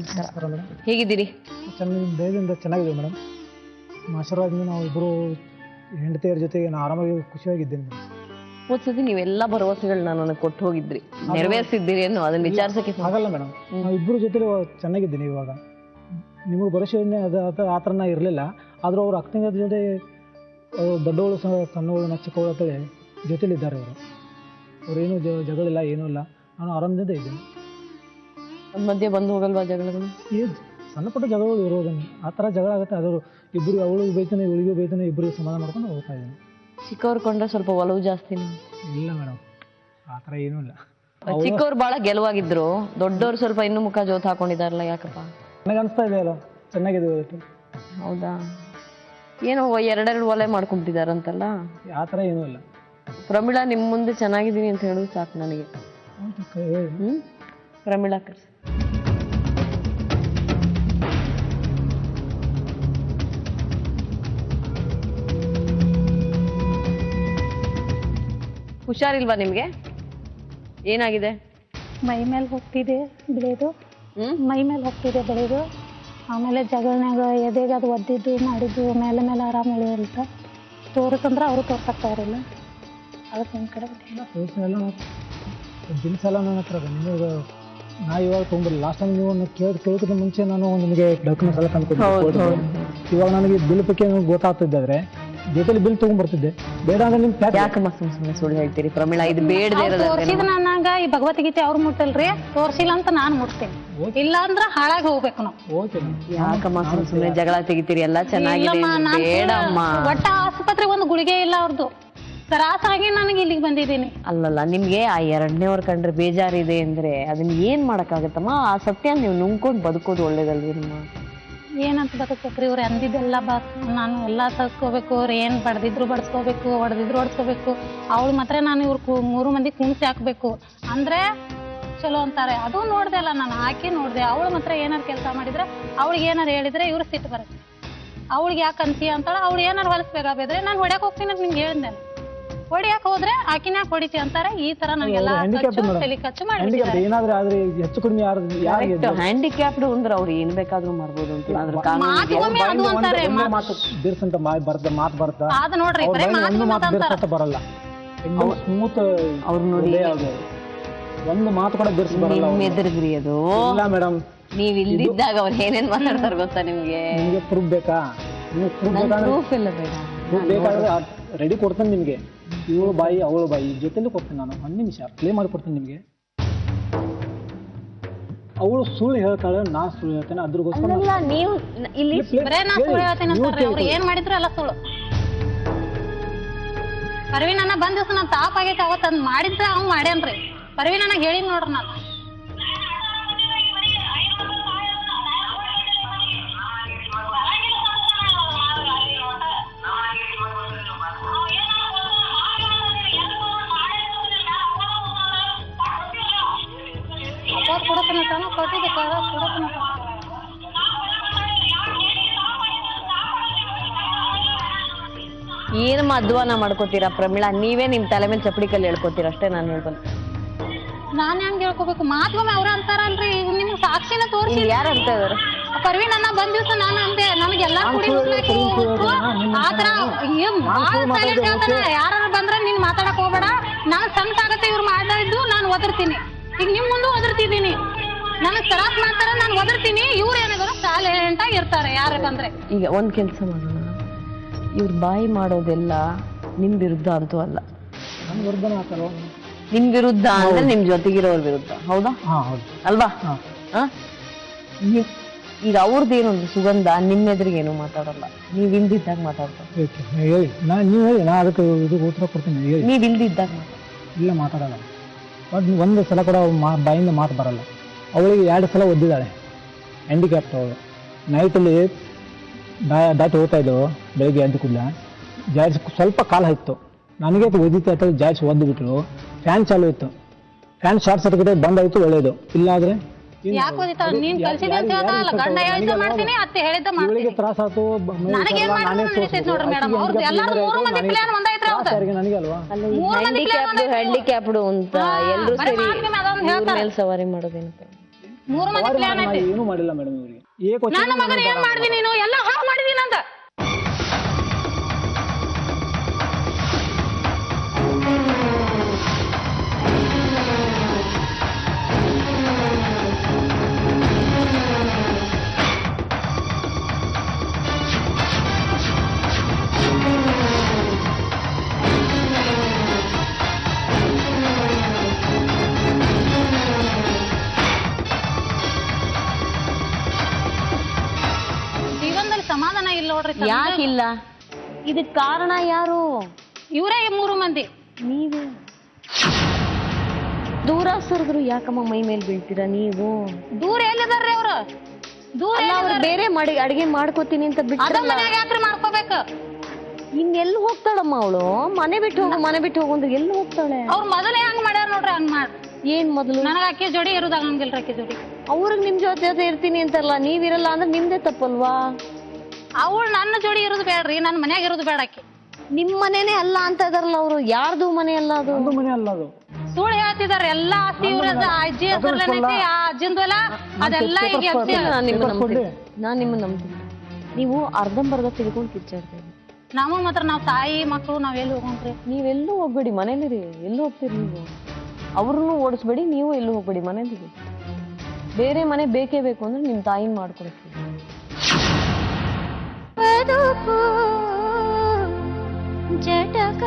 ನಮಸ್ಕಾರ ಮೇಡಮ್. ಹೇಗಿದ್ದೀರಿ? ದಯದಿಂದ ಚೆನ್ನಾಗಿದೆ ಮೇಡಮ್. ಆಶೀರ್ವಾದದಿಂದ ನಾವು ಇಬ್ಬರು ಹೆಂಡತಿಯರ ಜೊತೆಗೆ ನಾನು ಆರಾಮಾಗಿ ಖುಷಿಯಾಗಿದ್ದೇನೆ ಮೇಡಮ್. ಓದ್ಸತಿ ನೀವೆಲ್ಲ ಭರವಸೆಗಳನ್ನ ನನಗೆ ಕೊಟ್ಟು ಹೋಗಿದ್ರಿ, ನೆರವೇರಿಸಿದ್ದೀರಿ ಅನ್ನೋ ಅದನ್ನ ವಿಚಾರಿಸಕ್ಕೆ ಆಗಲ್ಲ ಮೇಡಮ್. ನಾವು ಇಬ್ಬರು ಜೊತೆ ಚೆನ್ನಾಗಿದ್ದೀನಿ. ಇವಾಗ ನಿಮಗೆ ಭರವಸೆ ಅದು ಆ ಥರನ ಇರಲಿಲ್ಲ. ಆದರೂ ಅವ್ರು ಅಕ್ಕನ ಜೊತೆ ದೊಡ್ಡವಳು ಸಣ್ಣವಳು ಚಿಕ್ಕವಳು ಅಂತೇಳಿ ಜೊತೆಲಿದ್ದಾರೆ ಅವರು. ಅವ್ರೇನು ಜಗಳಿಲ್ಲ, ಏನೂ ಇಲ್ಲ. ನಾನು ಆರಾಮದಿಂದ ಇದ್ದೀನಿ. ನಮ್ಮ ಮಧ್ಯೆ ಬಂದು ಹೋಗಲ್ವಾ ಜಗಳಗಳು? ಸಣ್ಣ ಪುಟ್ಟ ಜಗಳಗಳು ಇರೋದನ್ನು ಆ ಥರ ಜಗಳ ಆಗುತ್ತೆ. ಅದು ಇಬ್ಬರು ಅವಳಿಗೆ ಬೈತಾನೆ ಇವಳಿಗೆ ಬೈತಾನೆ, ಇಬ್ಬರಿಗೆ ಸಮಾಧಾನ ಮಾಡ್ಕೊಂಡು ಹೋಗ್ತಾ ಇದ್ದೀನಿ. ಚಿಕ್ಕವ್ರು ಕೊಂಡ್ರೆ ಸ್ವಲ್ಪ ಒಲವು ಜಾಸ್ತಿನ? ಇಲ್ಲ ಮೇಡಮ್, ಆ ಥರ ಏನೂ ಇಲ್ಲ. ಚಿಕ್ಕವ್ರು ಭಾಳ ಗೆಲುವಾಗಿದ್ರು, ದೊಡ್ಡವ್ರು ಸ್ವಲ್ಪ ಇನ್ನೂ ಮುಖ ಜೋತ್ ಹಾಕೊಂಡಿದಾರಲ್ಲ, ಯಾಕಪ್ಪ? ನನಗೆ ಅನಿಸ್ತಾ ಇದೆ ಅಲ್ಲ, ಚೆನ್ನಾಗಿದೆ ಇವತ್ತು. ಹೌದಾ? ಏನೋ ಎರಡೆರಡು ಒಲೆ ಮಾಡ್ಕೊಂಬಿಟ್ಟಿದಾರಂತಲ್ಲ? ಆ ಥರ ಏನೂ ಇಲ್ಲ. ಪ್ರಮೀಳಾ ನಿಮ್ಮ ಮುಂದೆ ಚೆನ್ನಾಗಿದ್ದೀನಿ ಅಂತ ಹೇಳೋದು ಸಾಕು ನನಗೆ. ಪ್ರಮೀಳಾ ಕರ್ಸಿ. ಹುಷಾರಿಲ್ವಾ ನಿಮ್ಗೆ? ಏನಾಗಿದೆ? ಮೈ ಮೇಲೆ ಹೋಗ್ತಿದೆ ಬೆಳೆಯೋದು, ಮೈ ಮೇಲೆ ಹೋಗ್ತಿದೆ ಬೆಳೆಯೋದು. ಆಮೇಲೆ ಜಗಳನ್ಯಾಗ ಎದೆಗೆ ಅದು ಒದ್ದಿದ್ದು ಮಾಡಿದ್ದು ಮೇಲೆ ಮೇಲೆ ಆರಾಮ ಉಳಿಯೋಲ್ತ ತೋರಿಸಂದ್ರೆ ಅವರು ತೋರ್ಸಕ್ತಾ ಇರಲಿಲ್ಲ. ಅದಕ್ಕೆ ನಿಮ್ಮ ಕಡೆ ದಿನಸಲ ನನ್ನ ಹತ್ರ ನಿಮಗೆ ನಾ ಇವಾಗ ತೊಗೊಂಬರಲಿ. ಲಾಸ್ಟ್ ಟೈಮ್ ನೀವು ಕೇಳೋದಕ್ಕಿಂತ ಮುಂಚೆ ನಾನು ನಿಮಗೆ ಡಾಕ್ಯುಮೆಂಟ್ಸ್ ಎಲ್ಲ ತಂದ್ಕೊಡ್ತೀನಿ. ಇವಾಗ ನನಗೆ ಬಿಲ್ ಬಗ್ಗೆ ಗೊತ್ತಾಗ್ತಿದ್ದಾದ್ರೆ ಜೊತೆಲಿ ಬಿಲ್ ತೊಗೊಂಡ್ಬರ್ತಿದ್ದೆ. ಬೇಡ ಅಂದ್ರೆ ನಿಮ್ ಯಾಕಮ್ಮ ಸುಮ್ಮನೆ ಸುಳ್ಳು ಹೇಳ್ತೀರಿ ಪ್ರಮೀಳಾ? ಇದು ಬೇಡದೇ ತೋರಿಸಿದ ನನಗ ಈ ಭಗವದ್ಗೀತೆ ಅವ್ರು ಮುಟ್ಟಲ್ರಿ, ತೋರಿಸಿಲ್ಲ ಅಂತ ನಾನು ಮುಟ್ತೇನೆ. ಇಲ್ಲ ಅಂದ್ರ ಹಾಳಾಗಿ ಹೋಗ್ಬೇಕು ನಾವು. ಯಾಕಮ್ಮ ಸುಮ್ಮನೆ ಜಗಳ ತೆಗಿತೀರಿ? ಎಲ್ಲ ಚೆನ್ನಾಗಿದೆ, ಬೇಡಮ್ಮ. ಒಟ್ಟ ಆಸ್ಪತ್ರೆ ಒಂದು ಗುಳಿಗೆ ಇಲ್ಲ ಅವ್ರದ್ದು. ಸರಾಸರಾಗಿ ನನಗೆ ಇಲ್ಲಿಗೆ ಬಂದಿದ್ದೀನಿ. ಅಲ್ಲಲ್ಲ, ನಿಮ್ಗೆ ಆ ಎರಡನೇವ್ರ ಕಂಡ್ರೆ ಬೇಜಾರಿದೆ ಅಂದ್ರೆ ಅದನ್ನ ಏನ್ ಮಾಡಕ್ಕಾಗತ್ತಮ್ಮ? ಆ ಸತ್ಯ ನೀವು ನುಂಗ್ಕೊಂಡು ಬದುಕೋದು ಒಳ್ಳೇದಲ್ವಿ ನಿಮ್ಮ? ಏನಂತ ಬದುಕ್ಬೇಕ್ರಿ? ಇವ್ರು ಅಂದಿದ್ದೆಲ್ಲ ನಾನು ಎಲ್ಲ ತರ್ಸ್ಕೋಬೇಕು. ಅವ್ರು ಏನ್ ಬಡ್ದಿದ್ರು ಬಡ್ಸ್ಕೋಬೇಕು, ಹೊಡೆದಿದ್ರು ಹೊಡ್ಸ್ಕೋಬೇಕು. ಅವಳು ಮಾತ್ರ ನಾನು ಇವ್ರು 3 ಮಂದಿ ಕುಣಿಸಿ ಹಾಕ್ಬೇಕು ಅಂದ್ರೆ ಚಲೋ ಅಂತಾರೆ. ಅದು ನೋಡ್ದೆ ಅಲ್ಲ, ನಾನು ಹಾಕಿ ನೋಡ್ದೆ. ಅವಳು ಮಾತ್ರ ಏನಾರು ಕೆಲಸ ಮಾಡಿದ್ರೆ, ಅವಳಿಗೆ ಏನಾರು ಹೇಳಿದ್ರೆ ಇವ್ರು ಸಿಟ್ಟು ಬರುತ್ತೆ. ಅವಳಿಗೆ ಯಾಕೆ ಅಂತೀಯ ಅಂತಾಳ. ಅವಳು ಏನಾರು ಹೊಲಿಸ್ಬೇಕಾದ್ರೆ ನಾನು ಹೊಡ್ಯಾಕ್ ಹೋಗ್ತೀನಿ ಅಂತ ನಿಮ್ಗೆ ಹೇಳಿದ್ದೇನೆ. ಹೊಡಿಯಾಕ ಹೋದ್ರೆ ಆಕಿನ್ಯಾಕ ಹೊಡಿತಿ ಅಂತಾರೆ. ಈ ತರ ನನಗೆಲ್ಲ ತಲೆ ಖರ್ಚು ಮಾಡಿ ಹ್ಯಾಂಡಿಕ್ಯಾಪ್ಡ್ ಅಂದ್ರೆ ಅವ್ರು ಏನ್ ಬೇಕಾದ್ರೂ ಮಾಡ್ಬೋದು ಅಂತ ನೋಡ್ರಿ. ಬರಲ್ಲ ಅವ್ರು ನೋಡಿ ಒಂದು ಮಾತು ಕೂಡ ಎದುರುಗ್ರಿ. ಅದು ಮೇಡಮ್, ನೀವ್ ಇಲ್ದಿದ್ದಾಗ ಅವ್ರು ಏನೇನ್ ಮಾತಾಡ್ತಾರ ಗೊತ್ತಾ ನಿಮ್ಗೆ? ಪ್ರೂಫ್ ಬೇಕಾ? ಪ್ರೂಫ್ ಇಲ್ಲ ಬೇಡ, ಬೇಕಾದ್ರೆ ರೆಡಿ ಕೊಡ್ತೇನೆ ನಿಮ್ಗೆ. ಇವಳು ಬಾಯಿ ಅವಳು ಬಾಯಿ ಜೊತೆಲೂ ಕೊಡ್ತೀನಿ ನಾನು. 1 ನಿಮಿಷ ಪ್ಲೇ ಮಾಡಿ ಕೊಡ್ತೀನಿ ನಿಮ್ಗೆ. ಅವಳು ಸುಳ್ಳು ಹೇಳ್ತಾಳೆ, ನಾ ಸುಳ್ಳು ಹೇಳ್ತೇನೆ. ಅದ್ರಗೋಸ್ಕರ ನೀವು ಇಲ್ಲಿ ಏನ್ ಮಾಡಿದ್ರು ಎಲ್ಲ ಸುಳ್ಳು. ಪರ್ವೀನನ್ನ ಬಂದ ದಿವಸ ನಾನು ತಾಪ್ ಆಗೈತೆ ಅವತ್ತು ಅದ್ ಮಾಡಿದ್ರೆ ಅವ್ನು ಮಾಡ್ಯಾನ್ರಿ. ಪರ್ವೀನನ್ನ ಹೇಳಿ ನೋಡ್ರಿ ನಾನು. ಏನು ಅಧ್ವಾನ ಮಾಡ್ಕೋತೀರಾ ಪ್ರಮೀಳಾ? ನೀವೇ ನಿಮ್ ತಲೆ ಮೇಲೆ ಚಪ್ಪಡಿ ಕಲ್ಲಿ ಹೇಳ್ಕೊತೀರ ಅಷ್ಟೇ. ನಾನು ಹೇಳ್ಬಲ್ಲ, ನಾನ್ ಹೆಂಗ್ ಹೇಳ್ಕೋಬೇಕು? ಮಾತ್ಗೊಮ್ಮೆ ಅವ್ರ ಅಂತಾರಲ್ರಿ, ನಿಮ್ಗೆ ಸಾಕ್ಷಿನ ತೋರಿಸಿ. ಯಾರು ಅಂತ ಇದಾರೆ? ಪರ್ವೀನ್ ಅನ್ನ ಬಂದ್ ದಿವ್ಸ ನಾನು ಅಂದೆ ನನಗೆಲ್ಲಾ ಕುಡಿ ಆತರ ಯಾರು ಬಂದ್ರೆ ನೀನ್ ಮಾತಾಡಕ್ ಹೋಗ್ಬೇಡ, ನಾನು ಸಂತ ಆಗತ್ತೆ ಇವ್ರು ಮಾಡಿದ್ದು ನಾನು ಒದರ್ತೀನಿ. ಈಗ ನಿಮ್ ಮುಂದೆ ಒದರ್ತಿದ್ದೀನಿ. ನನಗ್ ಸರಾಸ್ ಮಾಡ್ತಾರ, ನಾನು ಒದರ್ತೀನಿ. ಇವ್ರು ಏನಾದ್ರು ಸೈಲೆಂಟ್ ಆಗಿ ಇರ್ತಾರೆ ಯಾರು ಬಂದ್ರೆ. ಈಗ ಒಂದ್ ಕೆಲ್ಸ ಮಾಡೋಣ, ಇವ್ರ ಬಾಯಿ ಮಾಡೋದೆಲ್ಲ ನಿಮ್ ವಿರುದ್ಧ ಅಂತೂ ಅಲ್ಲ. ನಿಮ್ ವಿರುದ್ಧ ಅಂದ್ರೆ ನಿಮ್ ಜೊತೆಗಿರೋರ್ ವಿರುದ್ಧ, ಹೌದಾ ಅಲ್ವಾ? ಈಗ ಅವ್ರದ್ದೇನೊಂದು ಸುಗಂಧ ನಿಮ್ಮ ಎದುರಿಗೆ ಏನು ಮಾತಾಡಲ್ಲ, ನೀವ್ ಇಲ್ದಿದ್ದಾಗ ಮಾತಾಡ್ತಾರೆ. ನೀವ್ ಇಲ್ದಿದ್ದಾಗ ಇಲ್ಲ ಮಾತಾಡಲ್ಲ. ಒಂದು ಸಲ ಕೂಡ ಬಾಯಿಂದ ಮಾತು ಬರಲ್ಲ. ಅವಳಿಗೆ 2 ಸಲ ಒದ್ದಿದ್ದಾಳೆ. ಹ್ಯಾಂಡಿಕ್ಯಾಪ್ಟ್ ಅವಳು. ನೈಟಲ್ಲಿ ದಾಟಿ ಹೋಗ್ತಾ ಇದ್ದವು. ಬೆಳಿಗ್ಗೆ ಎದ್ದು ಕೂಡಲೇ ಜಾಯ್ಸ್ ಸ್ವಲ್ಪ ಕಾಲು ಹಾಯ್ತು. ನನಗೆ ಒದ್ದಿತ್ತು ಅಂತ ಜಾಯ್ಸ್ ಒದ್ದು ಬಿಟ್ರು. ಫ್ಯಾನ್ ಚಾಲು ಇತ್ತು. ಫ್ಯಾನ್ ಶಾರ್ಟ್ ಸರ್ಕ್ಯೂಟ್ ಬಂದಾಯ್ತು, ಒಳ್ಳೇದು. ಇಲ್ಲಾದ್ರೆ ತ್ರಾಸ ಆಯ್ತು. ನನಗೆ ಅಲ್ವಾ ಹ್ಯಾಂಡಿಕ್ಯಾಪ್ಡ್ ಅಂತ ಎಲ್ಲರೂ ಸೇರಿ ಸವಾರಿ ಮಾಡೋದೇನಪ್ಪ? ಮೂರು ಮಂದಿ ಪ್ಲಾನ್ ಐತಿ. ಏನೂ ಮಾಡಿಲ್ಲ ಮೇಡಮ್ ಇವ್ರಿಗೆ. ನನ್ನ ಮಗನ ಏನ್ ಮಾಡ್ದಿ ನೀನು? ಎಲ್ಲ ಹಾಳು ಮಾಡಿದಿ ನಂದ. ಜೀವನದಲ್ಲಿ ಸಮಾಧಾನ ಇಲ್ಲ ನೋಡ್ರಿ. ಯಾಕಿಲ್ಲ? ಇದಕ್ ಕಾರಣ ಯಾರು? ಇವರೇ ಮೂರು ಮಂದಿ. ನೀವೇ ದೂರ ಸರಿದ್ರು ಯಾಕಮ್ಮ ಮೈ ಮೇಲೆ ಬೀಳ್ತೀರಾ ನೀವು? ದೂರ ಎಲ್ಲಿದಾರ್ರಿ ಅವ್ರು? ದೂರ ಅವ್ರು ಬೇರೆ ಮಾಡಿ ಅಡಿಗೆ ಮಾಡ್ಕೋತೀನಿ ಅಂತ ಬಿಟ್ಟು ಮನ್ಯಾಗ ಯಾಕ್ರಿ ಮಾಡ್ಕೋಬೇಕು? ಇನ್ನೆಲ್ಲಿ ಹೋಗ್ತಾಳಮ್ಮ ಅವಳು? ಮನೆ ಬಿಟ್ಟು ಹೋಗು ಮನೆ ಬಿಟ್ಟು ಹೋಗು ಅಂದ್ರೆ ಎಲ್ಲಿ ಹೋಗ್ತಾಳೆ? ಅವ್ರ ಮೊದಲೇ ಹಂಗ್ ಮಾಡ್ಯಾರ ನೋಡ್ರಿ. ಹಂಗ್ ಮಾಡ್ ಏನ್ ಮೊದಲು? ನನಗ ಅಕ್ಕಿ ಜೋಡಿ ಇರೋದಾಗಂಗಿಲ್ರಿ. ಅಕ್ಕಿ ಜೋಡಿ ಅವ್ರಿಗೆ ನಿಮ್ ಜೊತೆ ಇರ್ತೀನಿ ಅಂತಲ್ಲ, ನೀವಿರಲ್ಲ ಅಂದ್ರೆ ನಿಮ್ದೇ ತಪ್ಪಲ್ವಾ? ಅವಳು ನನ್ನ ಜೋಡಿ ಇರೋದು ಬೇಡ್ರಿ, ನನ್ನ ಮನ್ಯಾಗ ಇರೋದು ಬೇಡ. ಅಕ್ಕಿ ನಿಮ್ ಮನೇನೆ ಅಲ್ಲ ಅಂತ ಇದಾರಲ್ಲ ಅವ್ರು. ಯಾರ್ದು ಮನೆ ಅಲ್ಲ ಅದು? ಮನೆ ಅಲ್ಲ ಅದು. ಸುಳ್ಳು ಹೇಳ್ತಿದಾರೆ. ಎಲ್ಲಾ ಆಸ್ತಿ ಇವ್ರದ ಅಜ್ಜಿ ಹೆಸರಲ್ಲೈತಿ. ಆ ಅಜ್ಜಿಂದು ಎಲ್ಲ ಅದೆಲ್ಲ ಈಗ ನಾನ್ ನಿಮ್ಮನ್ನ ನಂಬ್ತೀನಿ. ನೀವು ಅರ್ಧಂಬರ್ಧ ತಿಳ್ಕೊಂಡು ಕಿಚ್ಚಾಡ್ತೀವಿ. ನಾವು ಮಾತ್ರ ನಾವ್ ತಾಯಿ ಮಕ್ಕಳು ನಾವ್ ಎಲ್ಲಿ ಹೋಗೋಣ್ರಿ? ನೀವೆಲ್ಲೂ ಹೋಗ್ಬೇಡಿ, ಮನೇಲಿರಿ. ಎಲ್ಲೂ ಹೋಗ್ತೀರಿ ನೀವು? ಅವ್ರನ್ನೂ ಓಡಿಸ್ಬೇಡಿ, ನೀವು ಎಲ್ಲೂ ಹೋಗ್ಬೇಡಿ, ಮನೇಲಿರಿ. ಬೇರೆ ಮನೆ ಬೇಕೇ ಬೇಕು ಅಂದ್ರೆ ನಿಮ್ ತಾಯಿನ ಮಾಡ್ಕೊಡ್ತೀವಿ. ಜಟಕ